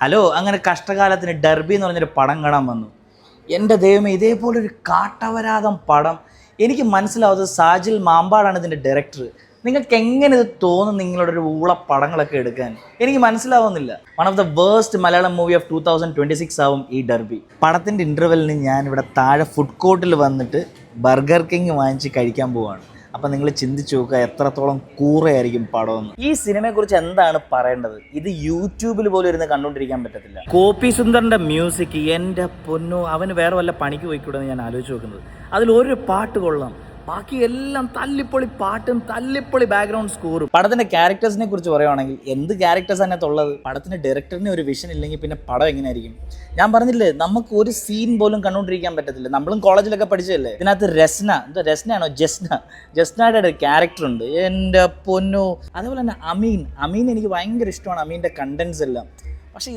Hello, അങ്ങനെ കഷ്ടകാലത്തിന് derby എന്ന് പറഞ്ഞൊരു പടം കാണാൻ വന്നു. എൻ്റെ ദൈവമേ, ഇതേപോലൊരു കാട്ടവരാതം പടം. എനിക്ക് മനസ്സിലാവുന്നത് സാജിൽ മാമ്പാടാണ് ഇതിൻ്റെ ഡയറക്ടർ. നിങ്ങൾക്ക് എങ്ങനെ ഇത് തോന്നും നിങ്ങളുടെ ഒരു ഊള പടങ്ങളൊക്കെ എടുക്കാൻ? എനിക്ക് മനസ്സിലാവുന്നില്ല. One of the worst Malayalam movie of 2026 ആവും ഈ ഡർബി. പടത്തിൻ്റെ ഇൻ്റർവെല്ലിന് ഞാനിവിടെ താഴെ ഫുഡ് കോർട്ടിൽ വന്നിട്ട് ബർഗർ കിങ് വാങ്ങിച്ച് കഴിക്കാൻ പോവുകയാണ്. അപ്പം നിങ്ങൾ ചിന്തിച്ച് നോക്കുക എത്രത്തോളം കൂറയായിരിക്കും പടമെന്ന്. ഈ സിനിമയെക്കുറിച്ച് എന്താണ് പറയേണ്ടത്? ഇത് യൂട്യൂബിൽ പോലും ഇരുന്ന് കണ്ടുകൊണ്ടിരിക്കാൻ പറ്റത്തില്ല. കോപ്പി സുന്ദറിൻ്റെ മ്യൂസിക്, എൻ്റെ പൊന്നോ, അവന് വേറെ വല്ല പണിക്ക് പോയിക്കൂടെന്ന് ഞാൻ ആലോചിച്ച് നോക്കുന്നത്. അതിലൊരു പാട്ട് കൊള്ളാം, ബാക്കി എല്ലാം തല്ലിപ്പൊളി പാട്ടും തല്ലിപ്പൊളി ബാക്ക്ഗ്രൗണ്ട് സ്കോറും. പടത്തിന്റെ ക്യാരക്ടേഴ്സിനെ കുറിച്ച് പറയുവാണെങ്കിൽ എന്ത് ക്യാരക്ടേഴ്സ് അതിനകത്തുള്ളത്? പടത്തിന്റെ ഡയറക്ടറിന് ഒരു വിഷൻ ഇല്ലെങ്കിൽ പിന്നെ പടം എങ്ങനെയായിരിക്കും? ഞാൻ പറഞ്ഞില്ലേ, നമുക്ക് ഒരു സീൻ പോലും കണ്ടുകൊണ്ടിരിക്കാൻ പറ്റത്തില്ല. നമ്മളും കോളേജിലൊക്കെ പഠിച്ചതല്ലേ. ഇതിനകത്ത് രസ്നയാണോ ജസ്നയുടെ ഒരു ക്യാരക്ടർ ഉണ്ട്, എൻ്റെ പൊന്നോ. അതേപോലെ തന്നെ അമീൻ എനിക്ക് ഭയങ്കര ഇഷ്ടമാണ് അമീൻ്റെ കണ്ടന്റ്സ് എല്ലാം. പക്ഷേ